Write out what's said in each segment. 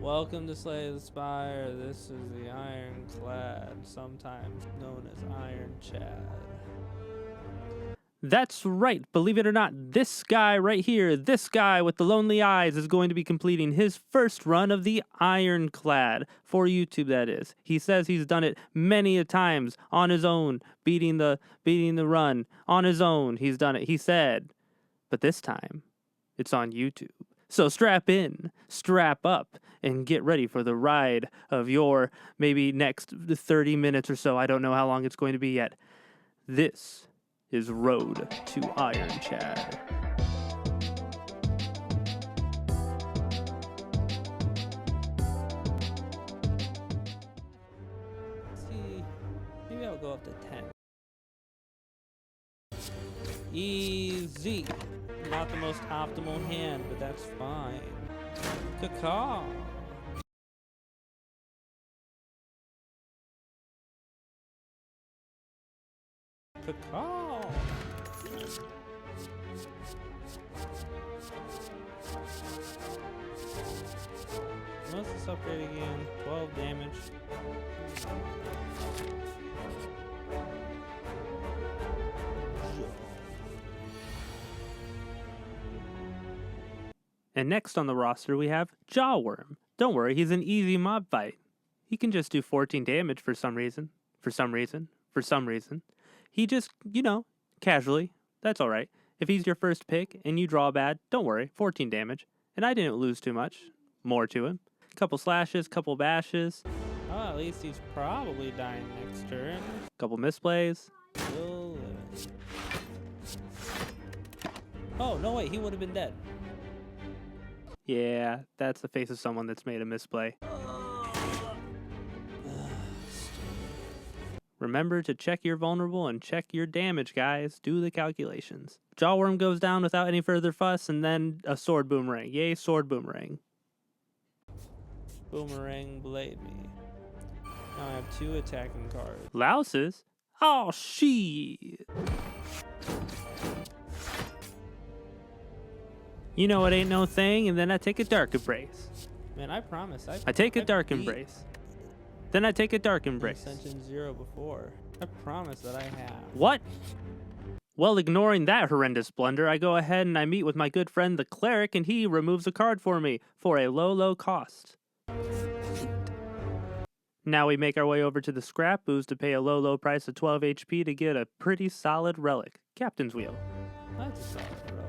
Welcome to Slay the Spire. This is the IronClad, sometimes known as Iron Chad. That's right. Believe it or not, this guy right here, this guy with the lonely eyes, is going to be completing his first run of the IronClad for YouTube. That is. He says he's done it many a times on his own, beating the run on his own. He's done it. He said, but this time, it's on YouTube. So strap in, strap up, and get ready for the ride of your maybe next 30 minutes or so. I don't know how long it's going to be yet. This is Road to Iron Chad. See, maybe I'll go up to 10. Easy. Not the most optimal hand, but that's fine. Caw. Caw. What's this upgrade again? 12 damage. And next on the roster, we have Jawworm. Don't worry, he's an easy mob fight. He can just do 14 damage for some reason. He just, casually. That's all right. If he's your first pick and you draw bad, don't worry, 14 damage. And I didn't lose too much. More to him. Couple slashes, couple bashes. Oh, at least he's probably dying next turn. Couple misplays. Still living. Oh, no wait, he would have been dead. Yeah, that's the face of someone that's made a misplay. Remember to check your vulnerable and check your damage, guys. Do the calculations. Jawworm goes down without any further fuss, and then a sword boomerang. Yay, sword boomerang. Boomerang blade me. Now I have 2 attacking cards. Louses? Oh, shit. You know it ain't no thing, and then I take a Dark Embrace. Man, I promise. I take a Dark Embrace. Then I take a Dark Embrace. Ascension 0 before. I promise that I have. What? Well, ignoring that horrendous blunder, I go ahead and I meet with my good friend the Cleric, and he removes a card for me for a low, low cost. Now we make our way over to the Scrap Booze to pay a low, low price of 12 HP to get a pretty solid relic. Captain's Wheel. That's a solid relic.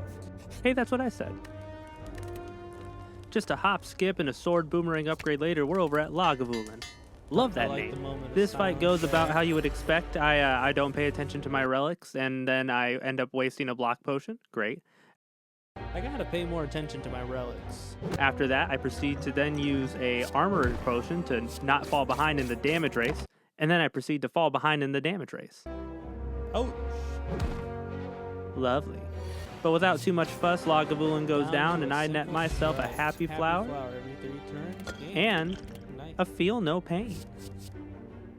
Hey, that's what I said. Just a hop, skip, and a sword boomerang upgrade later, we're over at Lagavulin. Love that name. This fight goes about how you would expect. I don't pay attention to my relics, and then I end up wasting a block potion. Great. I gotta pay more attention to my relics. After that, I proceed to then use a armor potion to not fall behind in the damage race, and then I proceed to fall behind in the damage race. Ouch. Lovely. But without too much fuss, Lagavulin goes down, and I net myself a happy flower every 3 turns. and a feel no pain.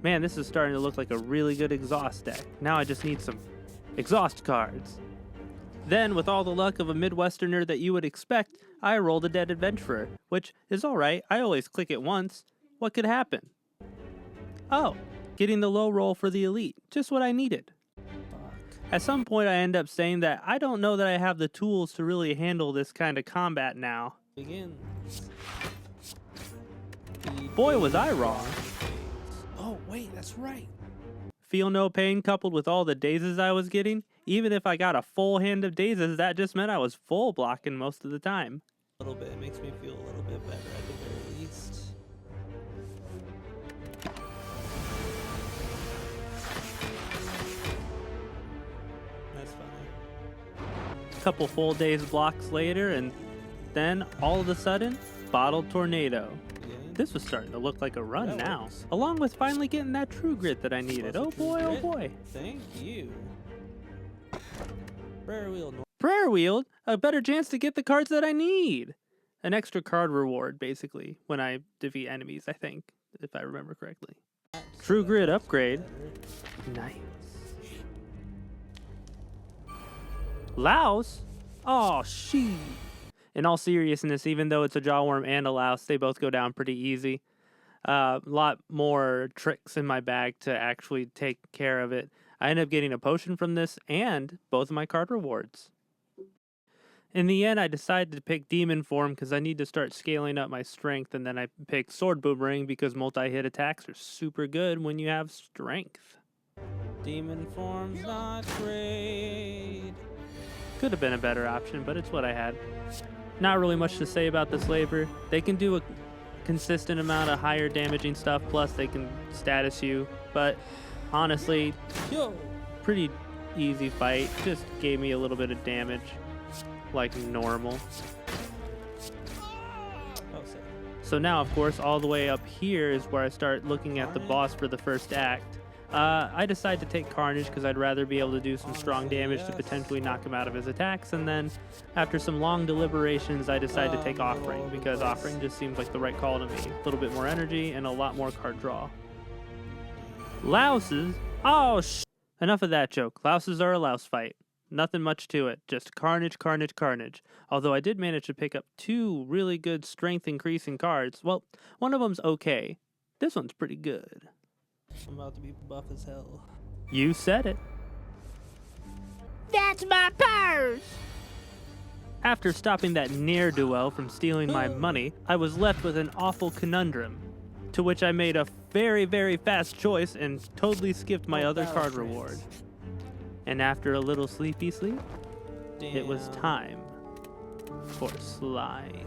Man, this is starting to look like a really good exhaust deck. Now I just need some exhaust cards. Then, with all the luck of a Midwesterner that you would expect, I rolled a Dead Adventurer, which is alright. I always click it once. What could happen? Oh, getting the low roll for the Elite. Just what I needed. At some point, I end up saying that I don't know that I have the tools to really handle this kind of combat now. Begin. Boy, was I wrong. Oh, wait, that's right. Feel no pain coupled with all the dazes I was getting. Even if I got a full hand of dazes, that just meant I was full blocking most of the time. A little bit. It makes me feel a little bit better at the very least. That's funny. Couple full days blocks later, and then all of a sudden, Bottled Tornado. This was starting to look like a run now. Works. Along with finally getting that true grit that I needed. Oh boy, oh boy. Thank you. Prayer wheel. Prayer Wheel, a better chance to get the cards that I need. An extra card reward, basically, when I defeat enemies, I think, if I remember correctly. True Grit upgrade. Nice. Laos? Oh, she. In all seriousness, even though it's a jawworm and a louse, they both go down pretty easy. A lot more tricks in my bag to actually take care of it. I ended up getting a potion from this and both of my card rewards. In the end, I decided to pick Demon Form because I need to start scaling up my strength, and then I picked Sword Boomerang because multi-hit attacks are super good when you have strength. Demon form's not great. Could have been a better option, but it's what I had. Not really much to say about this labor. They can do a consistent amount of higher damaging stuff, plus they can status you, but honestly, pretty easy fight. Just gave me a little bit of damage, like normal. So now, of course, all the way up here is where I start looking at the boss for the first act. I decided to take Carnage because I'd rather be able to do some strong damage to potentially knock him out of his attacks, and then after some long deliberations I decided to take Offering because Offering just seems like the right call to me. A little bit more energy and a lot more card draw. Louses? Oh, enough of that joke. Louses are a louse fight. Nothing much to it. Just carnage, carnage, carnage. Although I did manage to pick up 2 really good strength increasing cards. Well, one of them's okay. This one's pretty good. I'm about to be buff as hell. You said it. That's my purse! After stopping that ne'er-do-well from stealing my money, I was left with an awful conundrum, to which I made a very, very fast choice and totally skipped my other card reward. And after a little sleepy sleep, it was time for slime.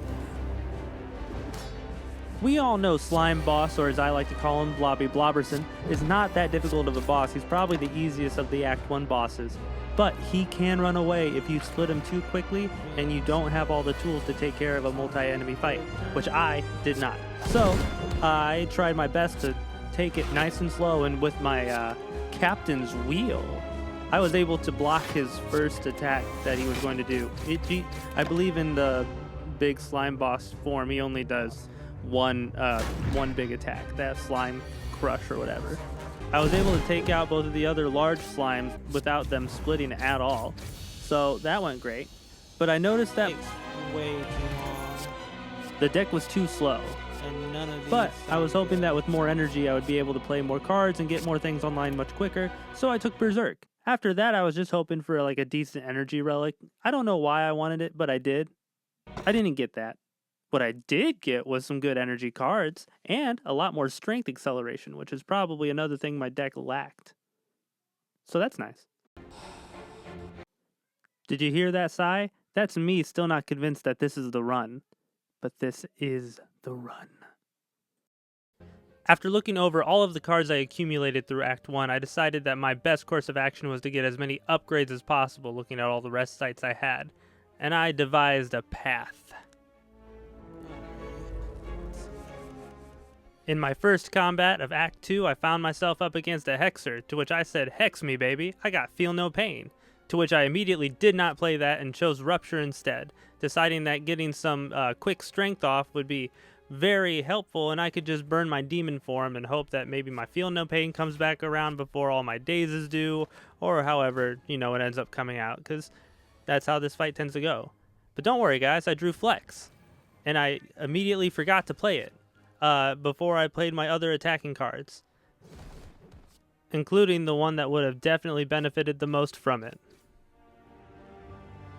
We all know Slime Boss, or as I like to call him, Blobby Blobberson, is not that difficult of a boss. He's probably the easiest of the Act 1 bosses. But he can run away if you split him too quickly and you don't have all the tools to take care of a multi-enemy fight, which I did not. So, I tried my best to take it nice and slow, and with my Captain's Wheel, I was able to block his first attack that he was going to do. I believe in the big Slime Boss form, he only does one big attack, that Slime Crush or whatever. I was able to take out both of the other large slimes without them splitting at all, so that went great. But I noticed that way too long. The deck was too slow. And none of these But I was hoping that with more energy I would be able to play more cards and get more things online much quicker, so I took Berserk. After that I was just hoping for like a decent energy relic. I don't know why I wanted it, but I did. I didn't get that. What I did get was some good energy cards and a lot more strength acceleration, which is probably another thing my deck lacked. So that's nice. Did you hear that sigh? That's me still not convinced that this is the run. But this is the run. After looking over all of the cards I accumulated through Act 1, I decided that my best course of action was to get as many upgrades as possible, looking at all the rest sites I had. And I devised a path. In my first combat of Act 2, I found myself up against a Hexer, to which I said, "Hex me, baby, I got Feel No Pain." To which I immediately did not play that and chose Rupture instead, deciding that getting some quick strength off would be very helpful, and I could just burn my Demon Form and hope that maybe my Feel No Pain comes back around before all my days is due, or however, it ends up coming out, because that's how this fight tends to go. But don't worry, guys, I drew Flex, and I immediately forgot to play it before I played my other attacking cards, including the one that would have definitely benefited the most from it.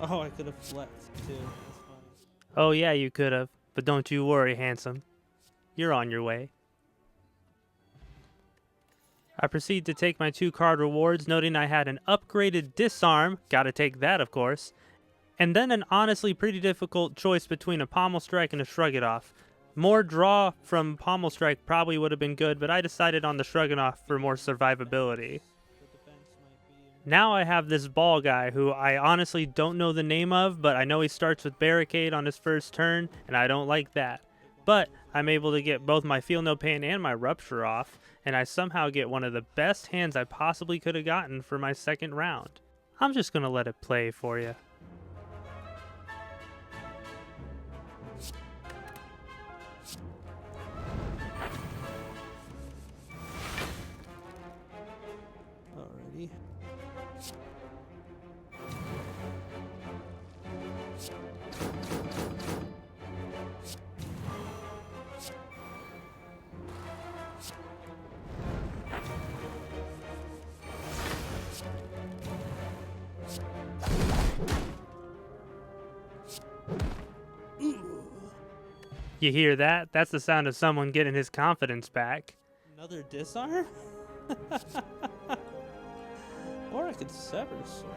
Oh, I could have flexed too. That's funny. Oh yeah, you could have. But don't you worry, handsome. You're on your way. I proceed to take my 2 card rewards, noting I had an upgraded Disarm, gotta take that of course, and then an honestly pretty difficult choice between a Pommel Strike and a Shrug It Off. More draw from Pommel Strike probably would have been good, but I decided on the Shrug It Off for more survivability. Now I have this ball guy who I honestly don't know the name of, but I know he starts with Barricade on his first turn, and I don't like that. But I'm able to get both my Feel No Pain and my Rupture off, and I somehow get one of the best hands I possibly could have gotten for my second round. I'm just gonna let it play for you. Alrighty. You hear that? That's the sound of someone getting his confidence back. Another disarm? Or I could sever soul.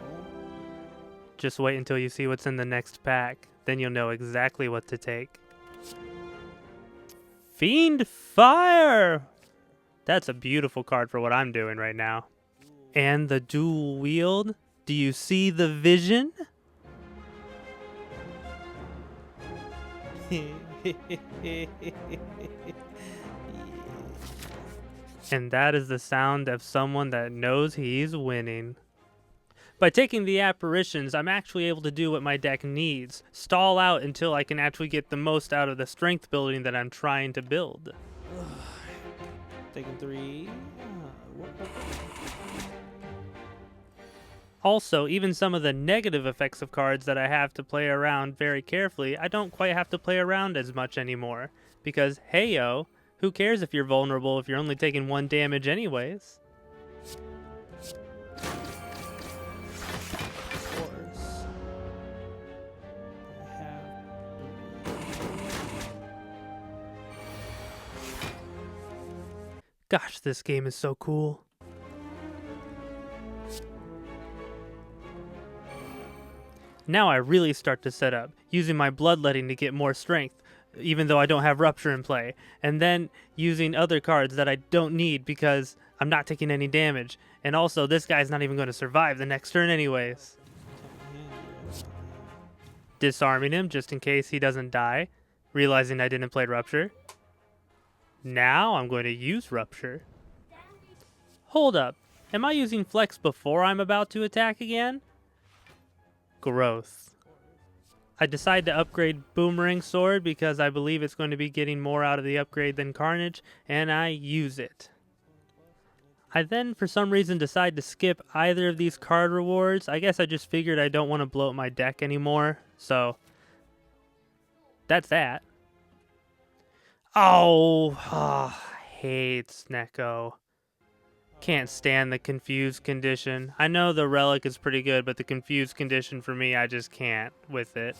Just wait until you see what's in the next pack. Then you'll know exactly what to take. Fiend Fire! That's a beautiful card for what I'm doing right now. And the dual wield. Do you see the vision? And that is the sound of someone that knows he's winning. By taking the apparitions, I'm actually able to do what my deck needs. Stall out until I can actually get the most out of the strength building that I'm trying to build. Taking 3. Also, even some of the negative effects of cards that I have to play around very carefully, I don't quite have to play around as much anymore. Because, hey-yo, who cares if you're vulnerable if you're only taking 1 damage anyways? Gosh, this game is so cool. Now I really start to set up, using my bloodletting to get more strength, even though I don't have Rupture in play, and then using other cards that I don't need because I'm not taking any damage, and also this guy's not even going to survive the next turn anyways. Disarming him just in case he doesn't die, realizing I didn't play Rupture. Now I'm going to use Rupture. Hold up, am I using Flex before I'm about to attack again? Growth. I decide to upgrade Boomerang Sword because I believe it's going to be getting more out of the upgrade than Carnage, and I use it. I then, for some reason, decide to skip either of these card rewards. I guess I just figured I don't want to bloat my deck anymore, so that's that. Oh, I hate Snecko. Can't stand the confused condition. I know the relic is pretty good, but the confused condition for me, I just can't with it.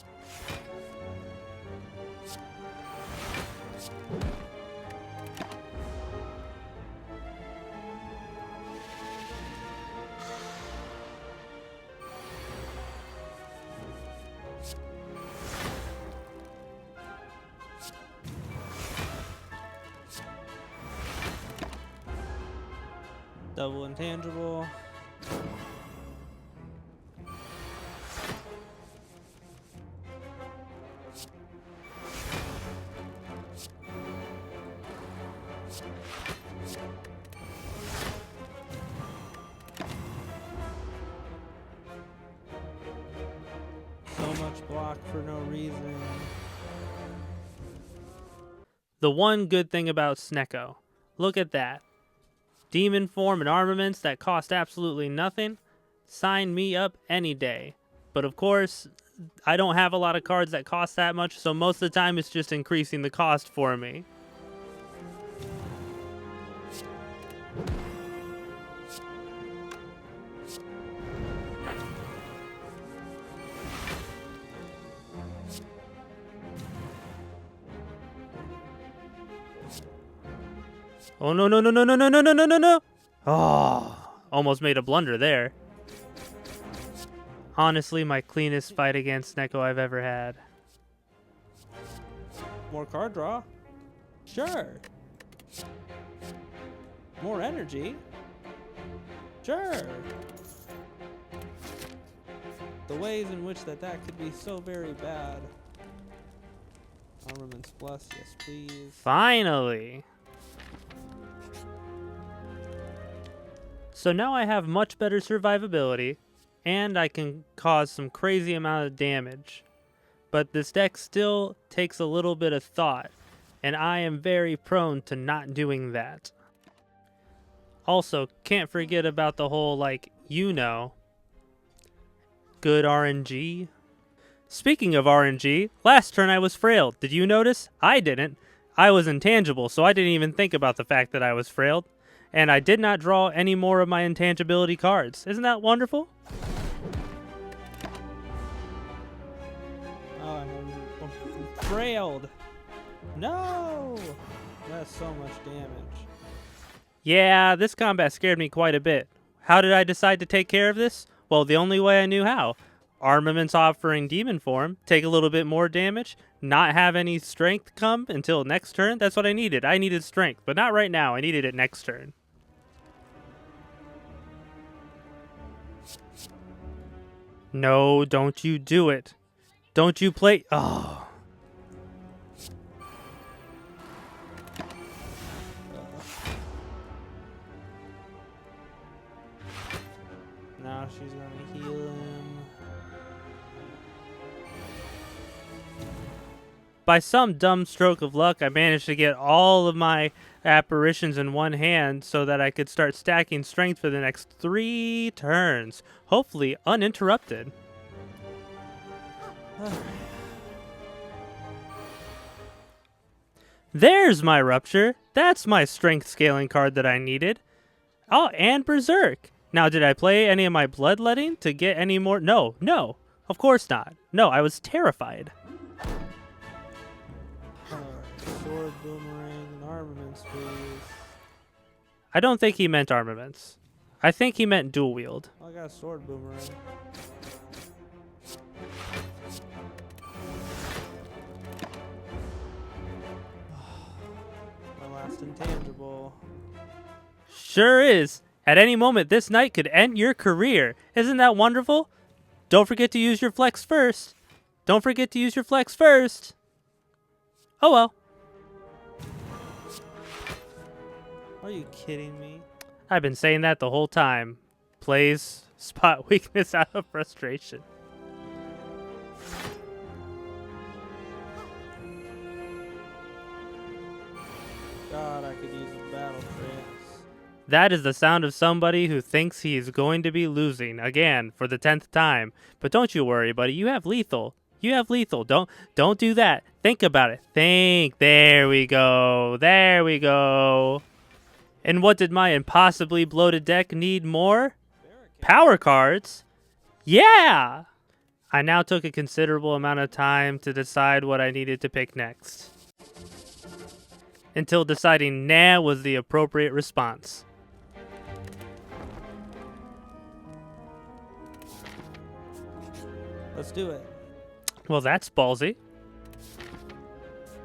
Double intangible. So much block for no reason. The one good thing about Snecko, look at that. Demon form and armaments that cost absolutely nothing, sign me up any day. But of course, I don't have a lot of cards that cost that much, so most of the time it's just increasing the cost for me. Oh, no, no, no, no, no, no, no, no, no, no, no. Oh, almost made a blunder there. Honestly, my cleanest fight against Snecko I've ever had. More card draw? Sure. More energy? Sure. The ways in which that could be so very bad. Armaments plus, yes please. Finally. So now I have much better survivability, and I can cause some crazy amount of damage. But this deck still takes a little bit of thought, and I am very prone to not doing that. Also, can't forget about the whole, good RNG. Speaking of RNG, last turn I was frailed. Did you notice? I didn't. I was intangible, so I didn't even think about the fact that I was frailed. And I did not draw any more of my intangibility cards. Isn't that wonderful? Oh, I'm frailed. No! That's so much damage. Yeah, this combat scared me quite a bit. How did I decide to take care of this? Well, the only way I knew how. Armaments offering demon form, take a little bit more damage, not have any strength come until next turn. That's what I needed. I needed strength, but not right now. I needed it next turn. No, don't you do it. Don't you play... Oh. Now she's gonna heal him. By some dumb stroke of luck, I managed to get all of my apparitions in one hand so that I could start stacking strength for the next 3 turns. Hopefully uninterrupted. There's my Rupture. That's my strength scaling card that I needed. Oh, and Berserk. Now, did I play any of my bloodletting to get any more? No, of course not. No, I was terrified. Sword, boomerang, and armaments, please. I don't think he meant armaments. I think he meant dual wield. I got a sword boomerang. My last intangible. Sure is. At any moment, this knight could end your career. Isn't that wonderful? Don't forget to use your flex first. Don't forget to use your flex first. Oh well. Are you kidding me? I've been saying that the whole time. Plays spot weakness out of frustration. God, I could use a battle trance. That is the sound of somebody who thinks he is going to be losing again for the 10th time. But don't you worry, buddy. You have lethal. You have lethal. Don't do that. Think about it. Think. There we go. There we go. And what did my impossibly bloated deck need more? Power cards? Yeah! I now took a considerable amount of time to decide what I needed to pick next. Until deciding nah was the appropriate response. Let's do it. Well, that's ballsy.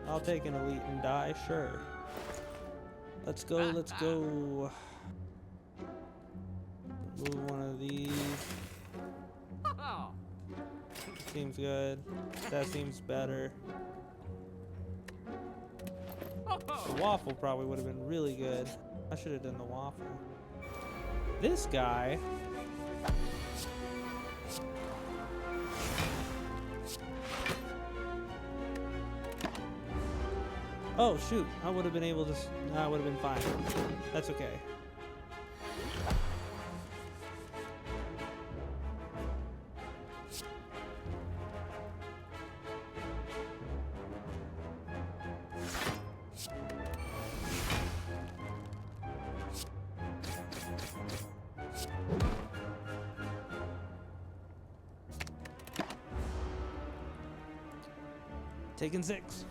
I'll take an elite and die, sure. Let's go, let's go. Move one of these. Seems good. That seems better. The waffle probably would have been really good. I should have done the waffle. This guy. Oh shoot, I would have been able to, I would have been fine. That's okay. Taking 6.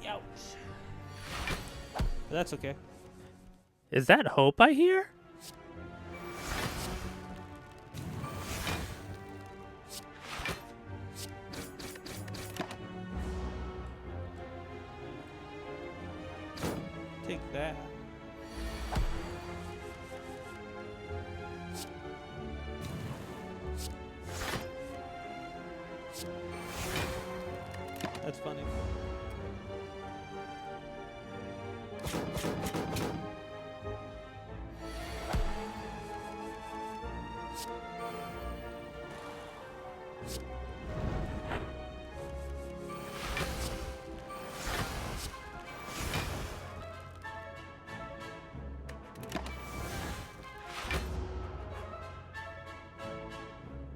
Ouch. But that's okay. Is that hope I hear? Take that. That's funny.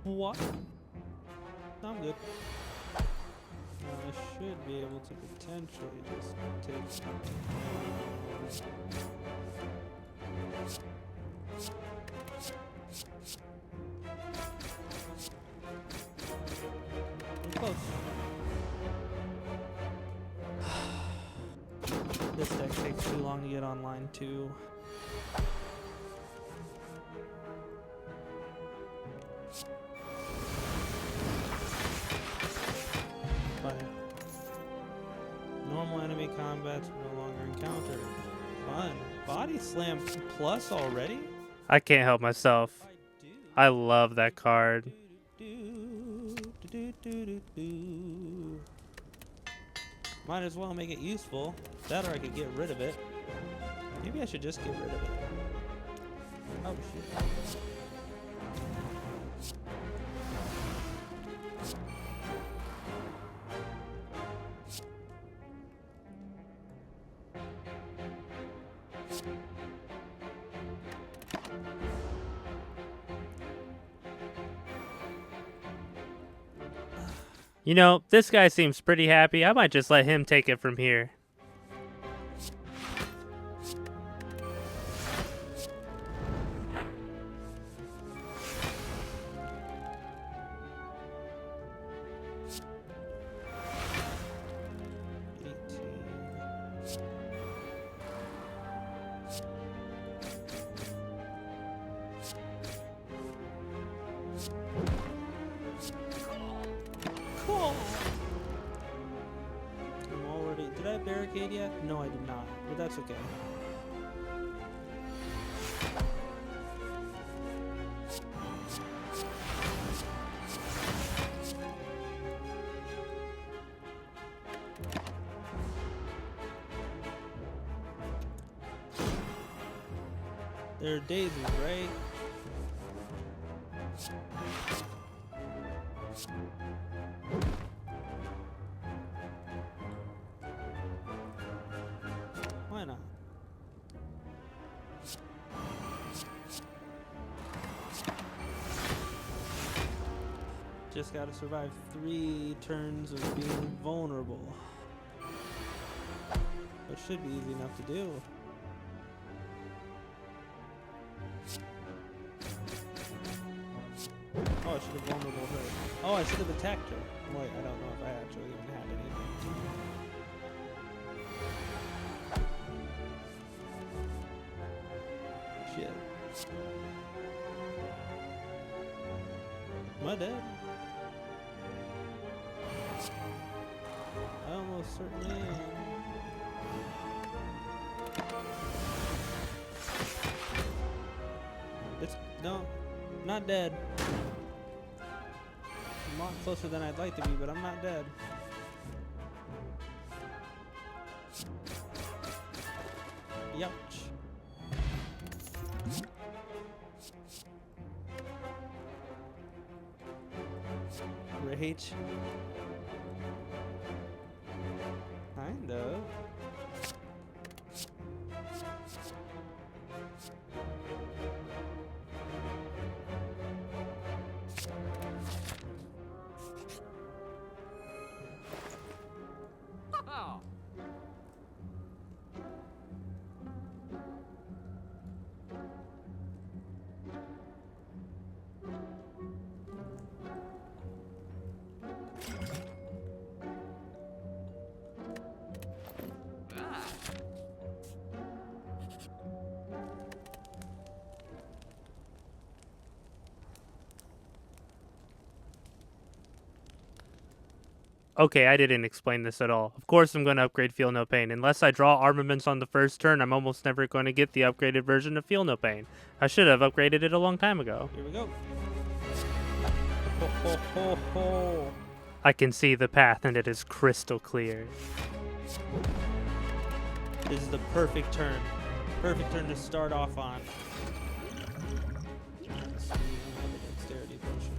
What? I'm good. I should be able to potentially just take. I'm close. This deck takes too long to get online too. Fun. Normal enemy combats no longer encountered. Fun. Body slam plus already? I can't help myself. I love that card. Might as well make it useful. That or I could get rid of it. Maybe I should just get rid of it. Oh shit. You know, this guy seems pretty happy. I might just let him take it from here. Did I barricade yet? No, I did not. But that's okay. There are daisies, right? Why not? Just gotta survive 3 turns of being vulnerable. Which should be easy enough to do. Oh, I should have vulnerable her. Oh, I should have attacked her. Wait, I don't know if I actually even had anything. Shit. Am I dead? I almost certainly am. It's no, not dead. I'm a lot closer than I'd like to be, but I'm not dead. Youch. Rage. Kind of. Okay, I didn't explain this at all. Of course I'm going to upgrade Feel No Pain. Unless I draw armaments on the first turn, I'm almost never going to get the upgraded version of Feel No Pain. I should have upgraded it a long time ago. Here we go. Ho, ho, ho, ho. I can see the path and it is crystal clear. This is the perfect turn. Perfect turn to start off on. Let's see, another dexterity potion.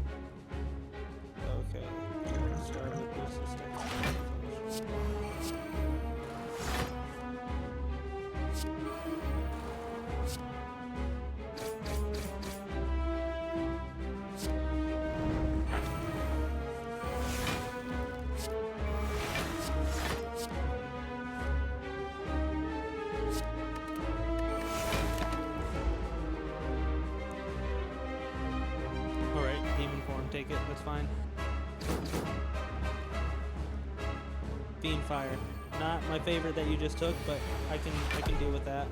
Okay. Start with this dexterity potion. Alright, demon form, take it, that's fine. Fiend fire. Not my favorite that you just took, but I can deal with that.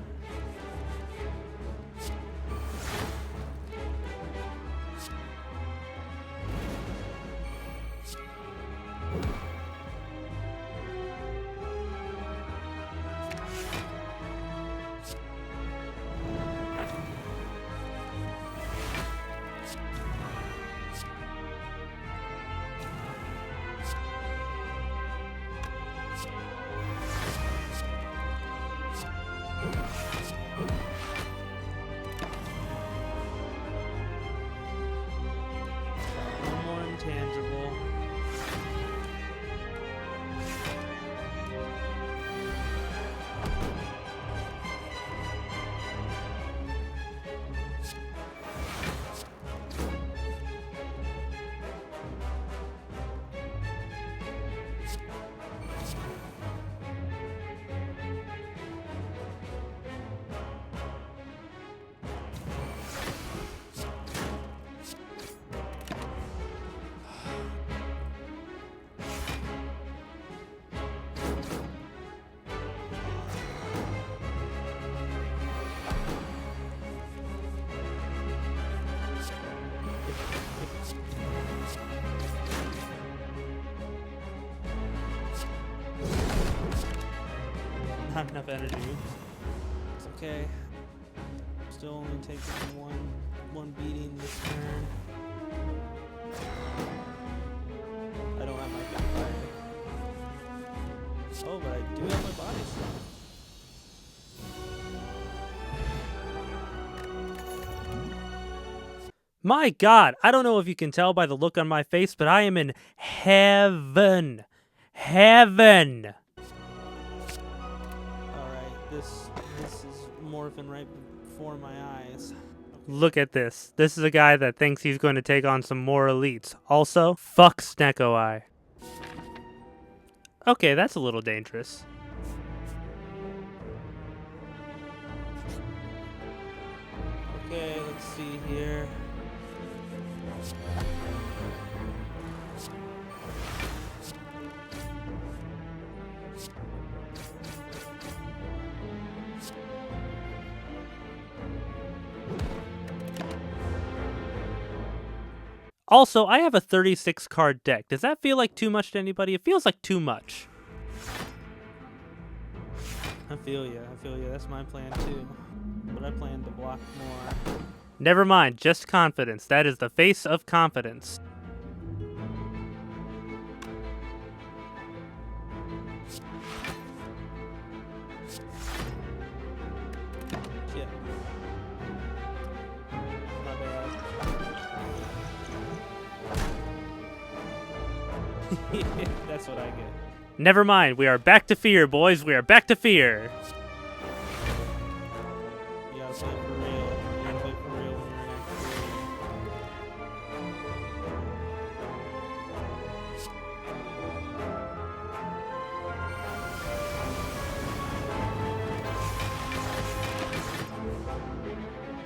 One more intangible. Not enough energy. It's okay. Still only taking one beating this turn. I don't have my gunfire. Oh, but I do have my body slot. My God, I don't know if you can tell by the look on my face, but I am in heaven. Heaven. Alright, this is morphing right before my eyes. Look at this. This is a guy that thinks he's going to take on some more elites. Also, fuck Snecko Eye. Okay, that's a little dangerous. Okay, let's see here. Also, I have a 36 card deck. Does that feel like too much to anybody? It feels like too much. I feel you. That's my plan too. But I plan to block more. Never mind, just confidence. That is the face of confidence. Shit. My bad. That's what I get. Never mind, we are back to fear, boys. We are back to fear. You gotta play for real. You gotta play for real when you're in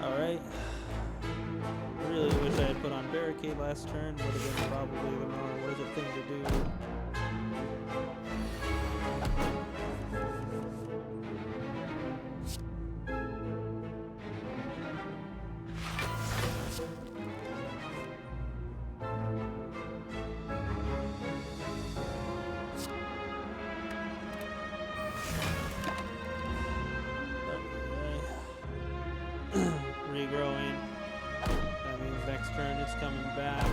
Alright. Really wish I had put on barricade last turn. Would have been probably the more worth it thing to do. Regrowing. That means next turn it's coming back.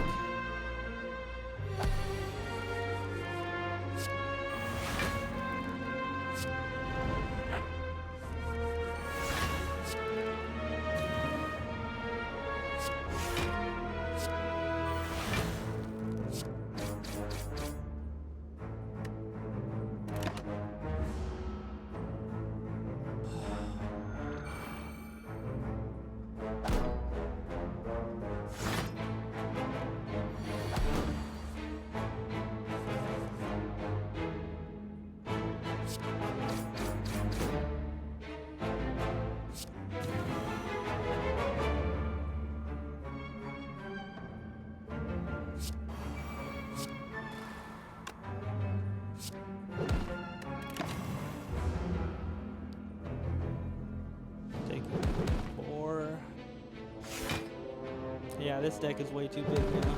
Yeah, this deck is way too big now.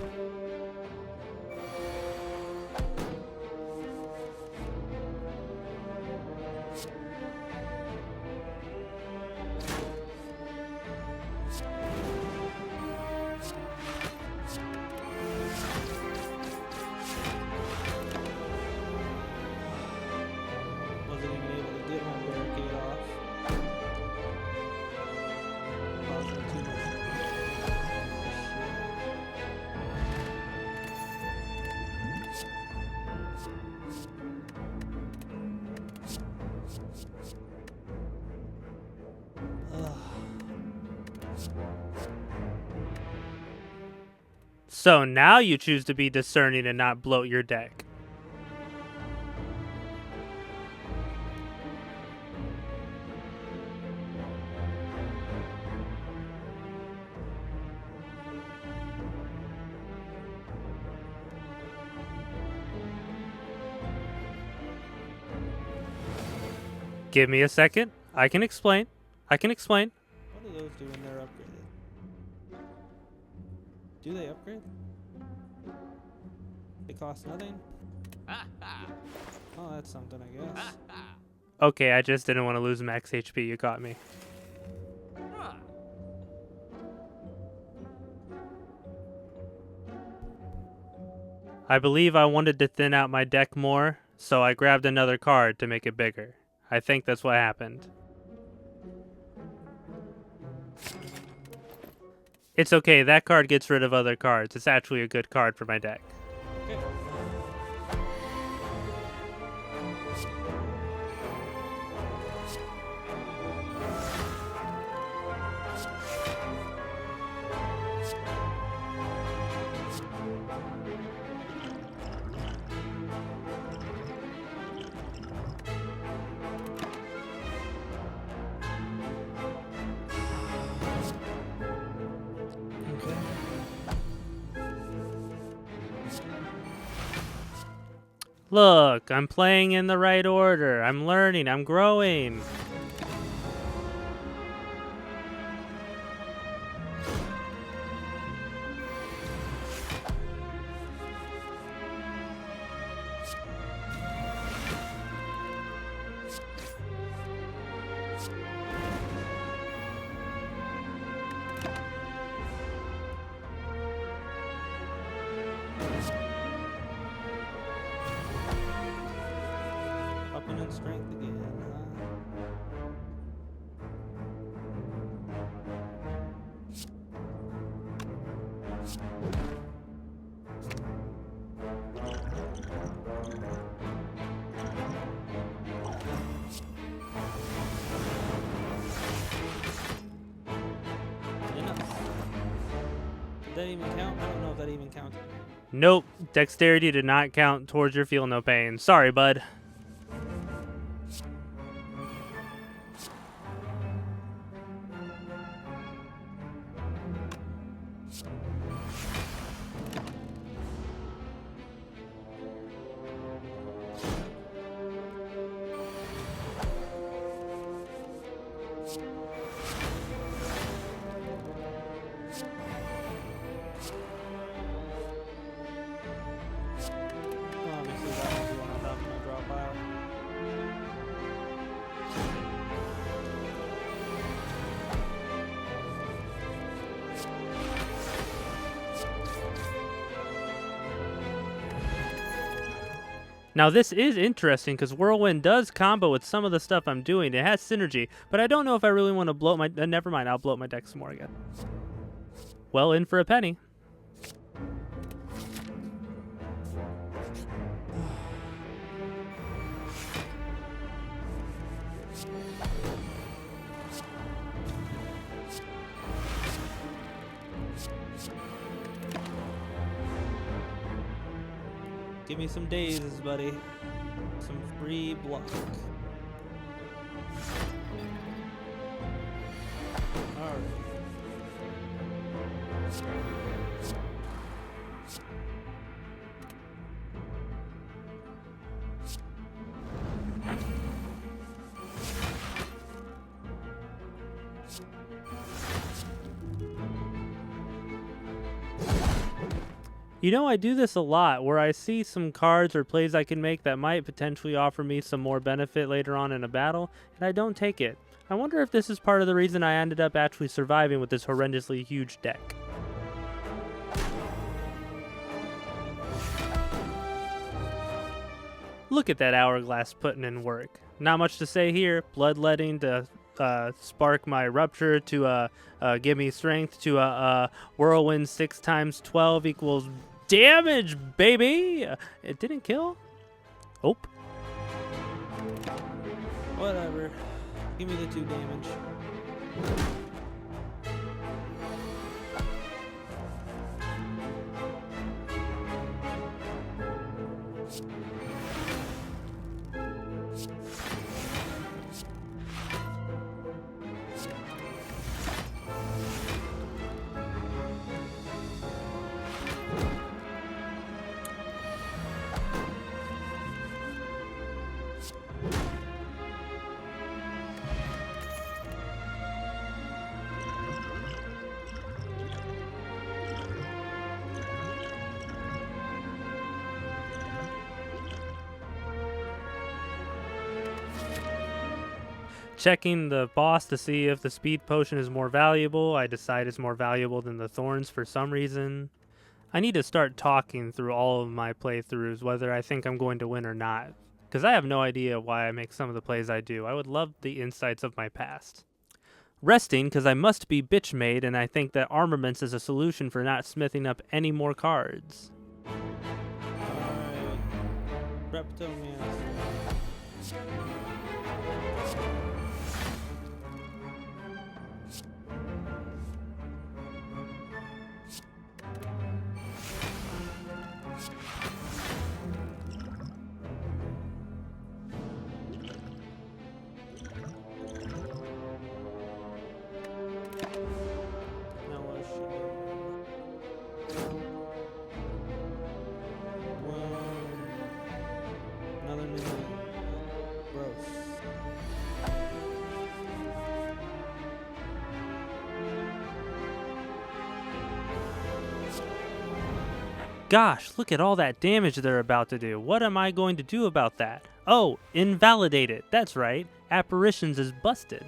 Wasn't even able to get my barricade off. Causing too much shit. Ugh. So now you choose to be discerning and not bloat your deck. Give me a second. I can explain. What do those do when they're upgraded? Do they upgrade? They cost nothing? Oh, that's something, I guess. Okay, I just didn't want to lose max HP. You got me. I believe I wanted to thin out my deck more, so I grabbed another card to make it bigger. I think that's what happened. It's okay, that card gets rid of other cards. It's actually a good card for my deck. Okay. Look, I'm playing in the right order. I'm learning. I'm growing. Upping in strength again, Enough. Did that even count? I don't know if that even counted. Nope, dexterity did not count towards your feel no pain. Sorry, bud. Obviously, that one's the one I'm not going to drop out. Now this is interesting because Whirlwind does combo with some of the stuff I'm doing. It has synergy, but I don't know if I really want to bloat my... never mind, I'll bloat my deck some more again. Well, in for a penny. Give me some dazes, buddy. Some free block. Alright. You know, I do this a lot, where I see some cards or plays I can make that might potentially offer me some more benefit later on in a battle, and I don't take it. I wonder if this is part of the reason I ended up actually surviving with this horrendously huge deck. Look at that Hourglass putting in work. Not much to say here. Bloodletting to spark my Rupture, to give me strength, to Whirlwind 6 times 12 equals damage, baby! It didn't kill? Oh. Whatever. Give me the 2 damage. Checking the boss to see if the speed potion is more valuable. I decide it's more valuable than the thorns for some reason. I need to start talking through all of my playthroughs, whether I think I'm going to win or not, because I have no idea why I make some of the plays I do. I would love the insights of my past. Resting, because I must be bitch made, and I think that armaments is a solution for not smithing up any more cards. Alright. Reptomancer. Now what is she doing? Another minute. Gross. Gosh, look at all that damage they're about to do. What am I going to do about that? Oh, invalidate it. That's right. Apparitions is busted.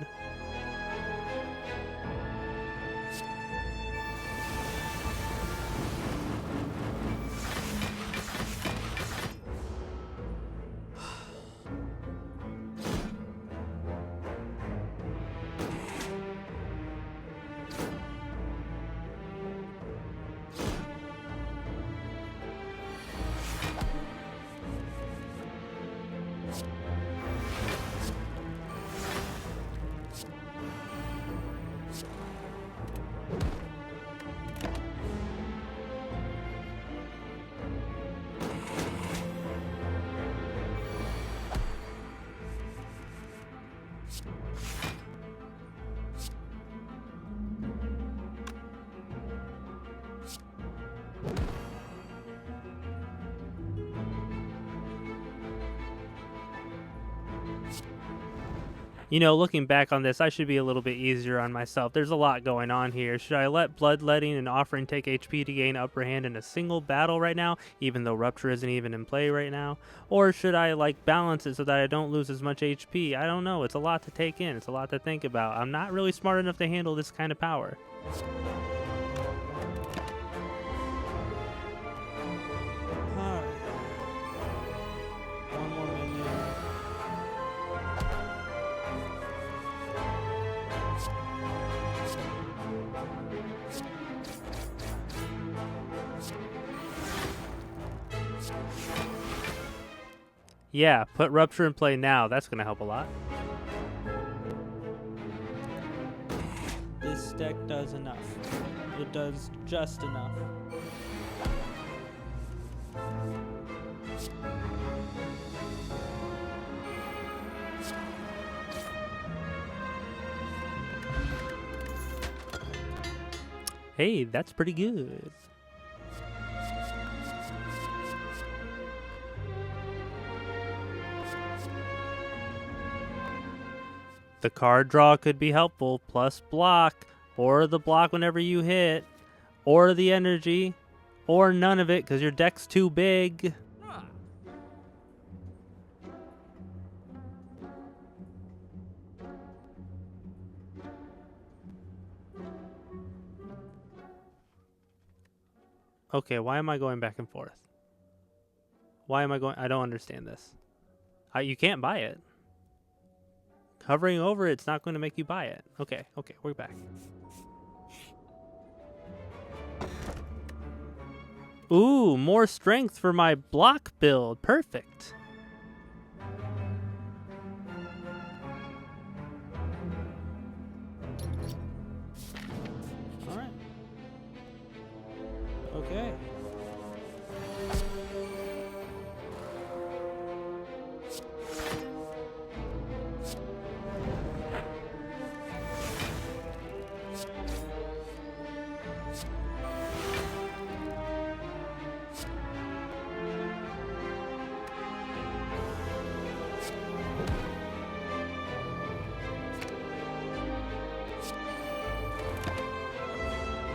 You know, looking back on this, I should be a little bit easier on myself. There's a lot going on here. Should I let Bloodletting and Offering take HP to gain upper hand in a single battle right now, even though Rupture isn't even in play right now? Or should I, like, balance it so that I don't lose as much HP? I don't know. It's a lot to take in. It's a lot to think about. I'm not really smart enough to handle this kind of power. Alright. One more minion. Yeah, put Rupture in play now. That's going to help a lot. This deck does enough. It does just enough. Hey, that's pretty good. The card draw could be helpful, plus block, or the block whenever you hit, or the energy, Or none of it, because your deck's too big. Okay, why am I going back and forth? Why am I going? I don't understand this. You can't buy it. Hovering over it's not going to make you buy it. Okay, we're back. Ooh, more strength for my block build. Perfect. All right. Okay.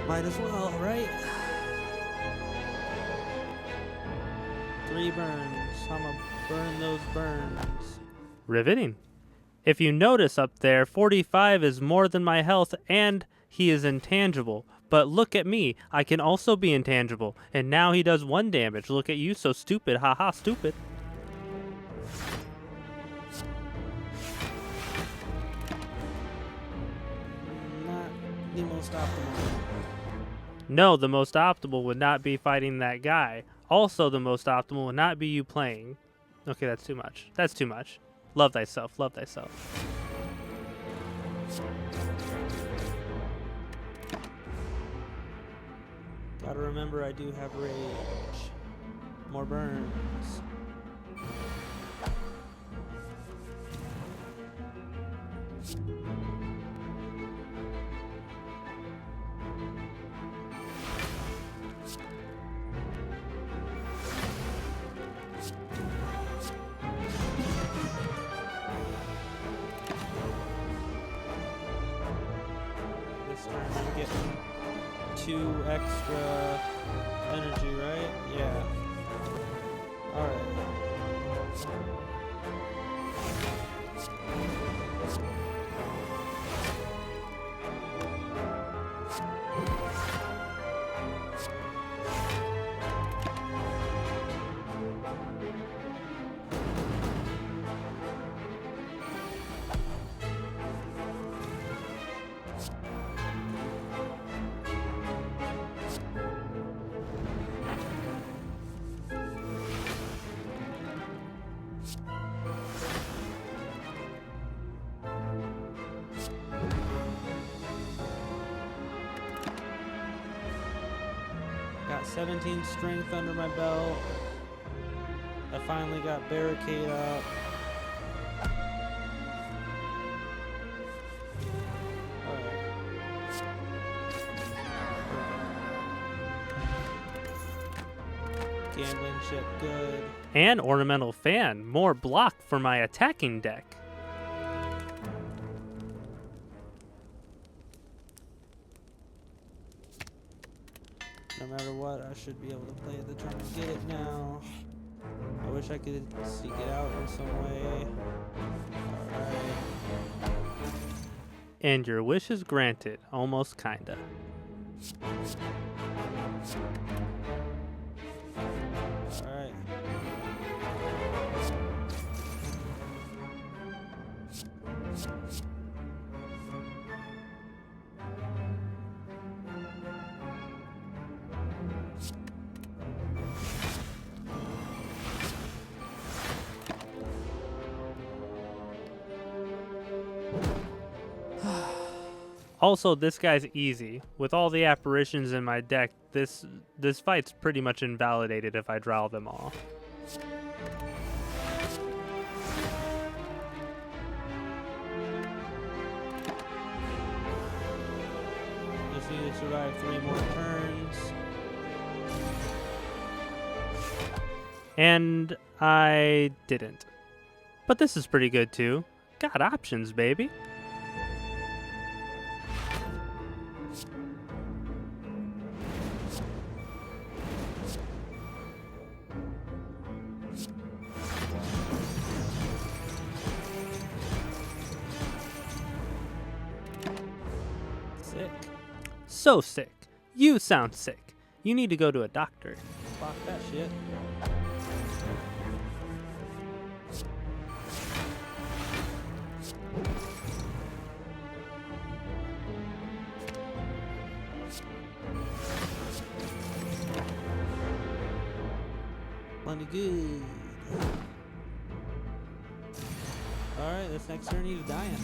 Might as well, right? 3 burns. I'm gonna burn those burns. Riveting. If you notice up there, 45 is more than my health and he is intangible. But look at me, I can also be intangible. And now he does 1 damage. Look at you, so stupid. Haha, stupid. Not the most optimal. No, the most optimal would not be fighting that guy. Also, the most optimal would not be you playing. Okay, that's too much. That's too much. Love thyself. Love thyself. Gotta remember I do have rage. More burns. This turn I'm getting 2 extra energy, right? Yeah. Alright. Got 17 strength under my belt. I finally got barricade up. Gambling chip, good. And ornamental fan. More block for my attacking deck. No matter what, I should be able to play the turn and get it now. I wish I could seek it out in some way. Alright. And your wish is granted. Almost kinda. Alright. Also, this guy's easy. With all the apparitions in my deck, this fight's pretty much invalidated if I draw them all. Just need to survive 3 more turns. And I didn't. But this is pretty good too. Got options, baby. Sick. So sick. You sound sick. You need to go to a doctor. Fuck that shit. Plenty good. Alright, this next turn he's dying.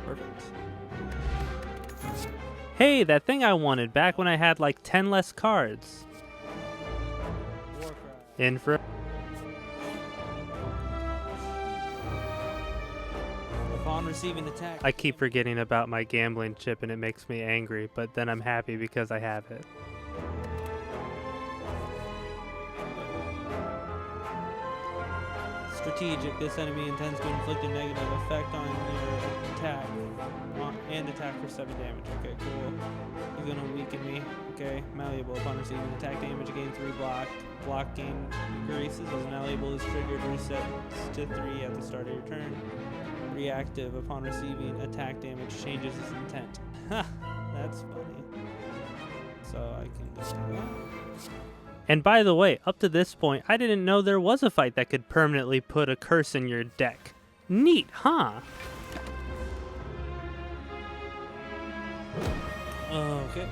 Perfect. Hey, that thing I wanted back when I had like 10 less cards. Warcry. In for Upon receiving attack. I keep forgetting about my gambling chip and it makes me angry, but then I'm happy because I have it. Strategic. This enemy intends to inflict a negative effect on your attack. And attack for 7 damage. Okay, cool. You're gonna weaken me. Okay, malleable. Upon receiving attack damage, gain 3 block. Block gain increases as malleable is triggered. Resets to 3 at the start of your turn. Reactive. Upon receiving attack damage, changes its intent. Ha! That's funny. So I can go like that. And by the way, up to this point, I didn't know there was a fight that could permanently put a curse in your deck. Neat, huh? Okay.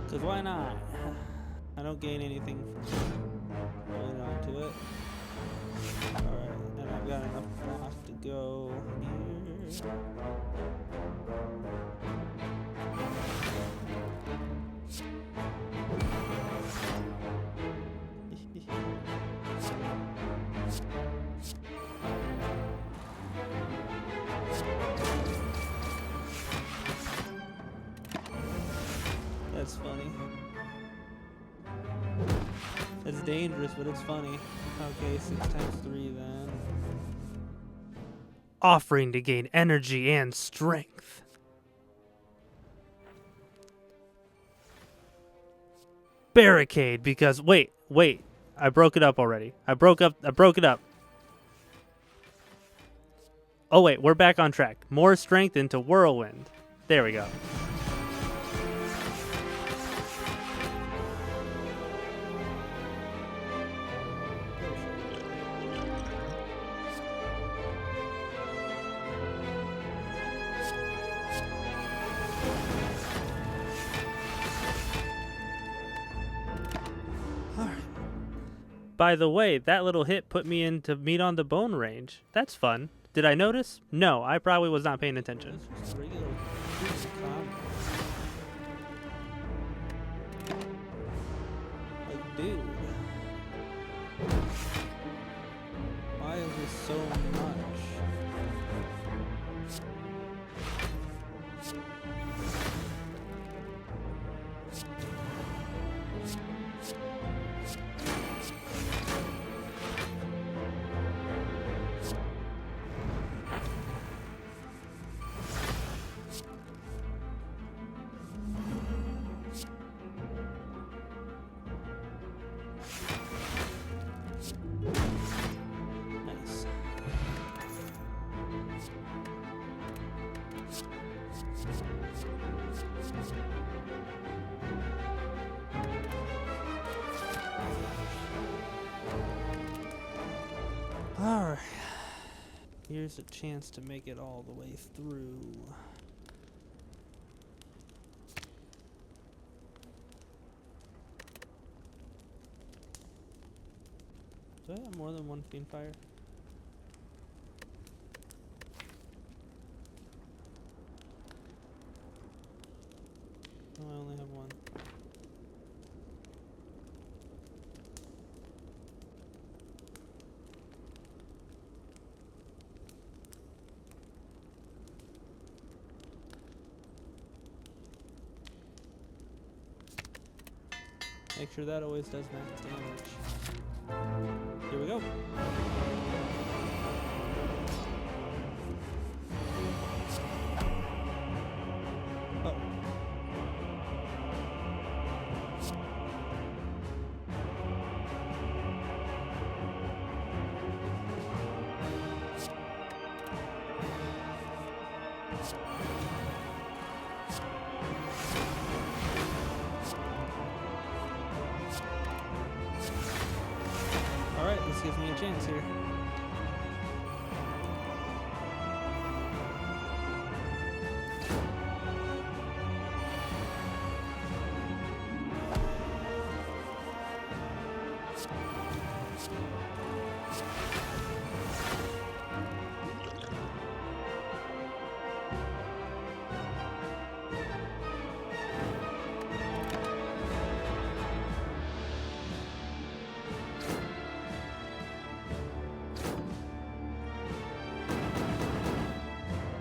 Because why not? I don't gain anything from holding on to it. Alright, and I've got enough block to go here. That's funny. It's dangerous, but it's funny. Okay, 6 times 3 then. Offering to gain energy and strength. Barricade because wait, I broke it up already. I broke it up. Oh wait, we're back on track. More strength into whirlwind. There we go. By the way, that little hit put me into meat on the bone range. That's fun. Did I notice? No, I probably was not paying attention. It's just a regular combo. Like, dude. Why is this so much? Nice. Alright. Here's a chance to make it all the way through. Do I have more than one Fiend Fire? No, I only have one. Make sure that always does max damage. Here we go. Oh. Alright, this gives me a chance here.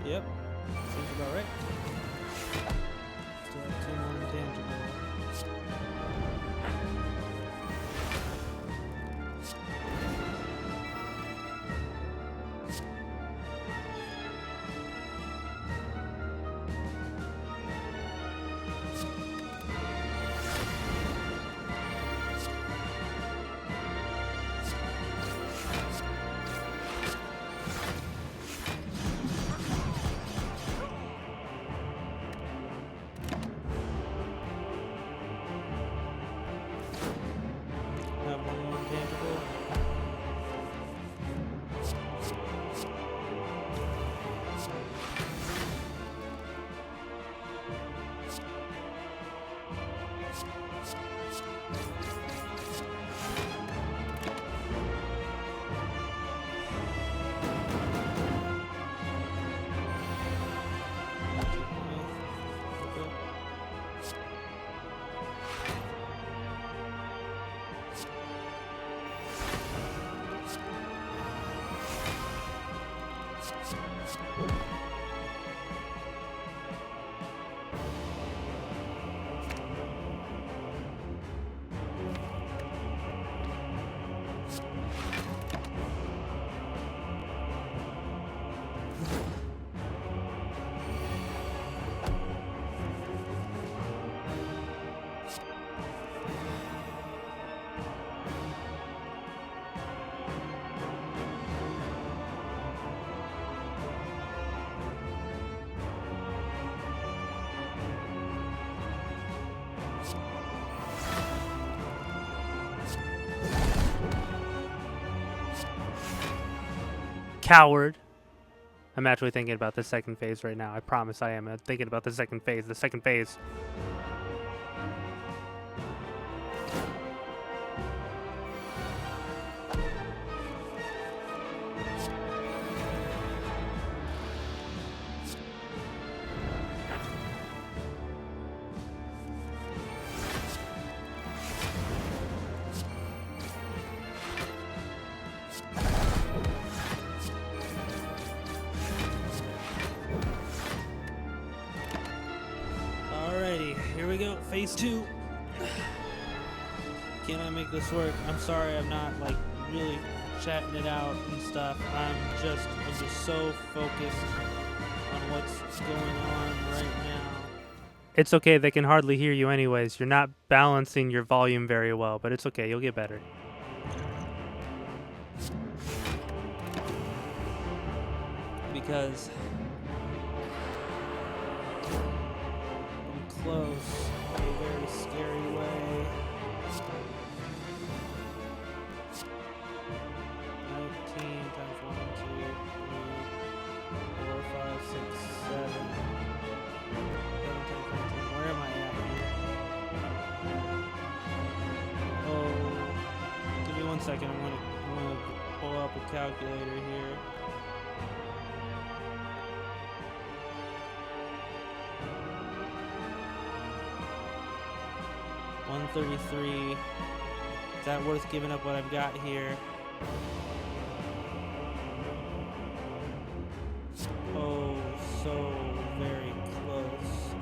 Yep, seems about right. Still have 2 more intangibles. Have 1 more intangible. Coward. I'm actually thinking about the second phase right now. I promise I am. I'm thinking about the second phase. The second phase. Alrighty, here we go. Phase 2. Can I make this work? I'm sorry I'm not like really chatting it out and stuff. I'm just so focused on what's going on right now. It's okay. They can hardly hear you anyways. You're not balancing your volume very well, but it's okay. You'll get better. Because I'm close in a very scary way. 19 times 1, 2, 3, 4, 5, 6, 7. 7 times 19. Where am I at here? Oh, give me 1 second. I'm gonna pull up a calculator here. $133. Is that worth giving up what I've got here? Oh, so very close.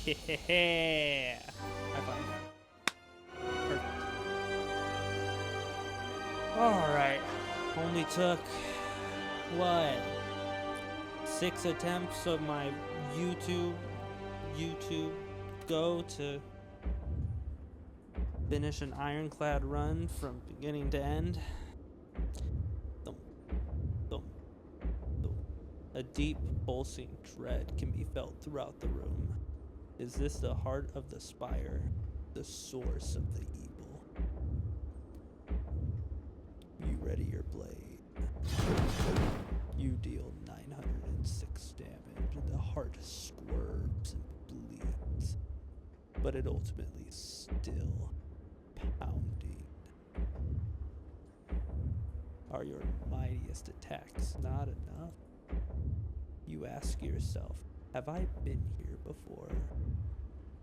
Yeah. High five. Perfect. Alright. Only took, what? 6 attempts of my YouTube go to finish an ironclad run from beginning to end. Thump, thump, thump. A deep pulsing dread can be felt throughout the room. Is this the heart of the Spire, the source of the evil? You ready your blade. You deal 906 damage. The heart squirms and bleeds, but it ultimately still pounding. Are your mightiest attacks not enough? You ask yourself, have I been here before?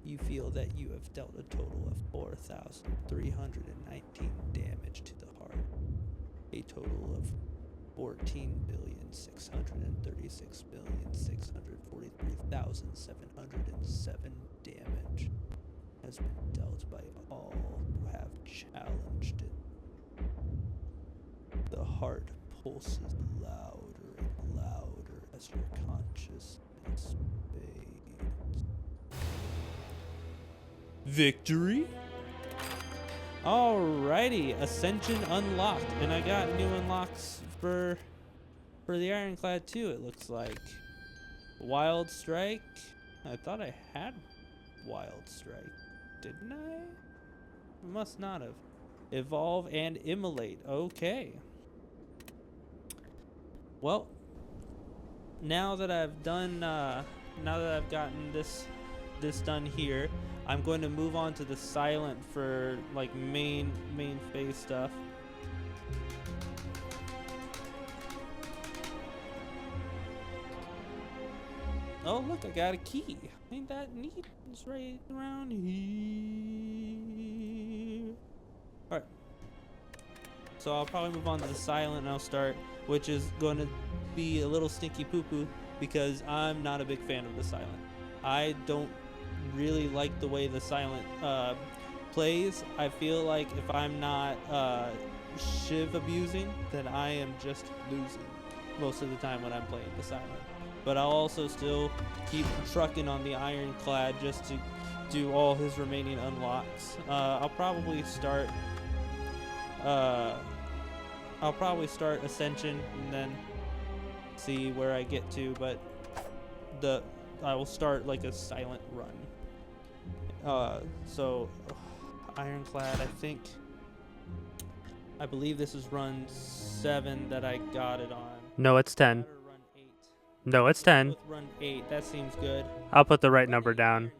You feel that you have dealt a total of 4,319 damage to the heart. A total of 14,636,643,707 damage has been dealt by all who have challenged it. The heart pulses louder and louder as your consciousness fades. Victory? Alrighty, Ascension unlocked, and I got new unlocks for the Ironclad too, it looks like. Wild Strike? I thought I had Wild Strike, didn't I? Must not have. Evolve and Immolate, okay. Well, now that I've done, now that I've gotten this done here, I'm going to move on to the silent for like main phase stuff. Oh look, I got a key. Ain't that neat? It's right around here. Alright. So I'll probably move on to the silent and I'll start, which is going to be a little stinky poo-poo because I'm not a big fan of the silent. I don't really like the way the silent plays. I feel like if I'm not shiv abusing, then I am just losing most of the time when I'm playing the silent. But I'll also still keep trucking on the Ironclad just to do all his remaining unlocks. I'll probably start Ascension and then see where I get to, but I will start like a silent run. So Ironclad, I believe this is run 7 that I got it on. No, it's 10. Run 8. No, it's 10. With run 8, that seems good. I'll put the right number down.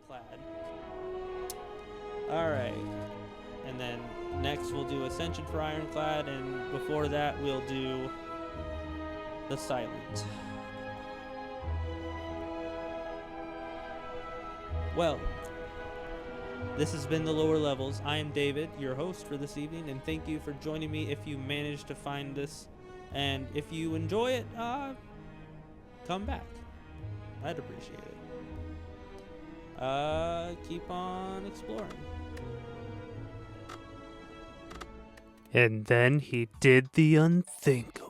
Alright. And then next we'll do Ascension for Ironclad, and before that we'll do the silent. Well, this has been The Lower Levels. I am David, your host for this evening, and thank you for joining me if you managed to find this. And if you enjoy it, come back. I'd appreciate it. Keep on exploring. And then he did the unthinkable.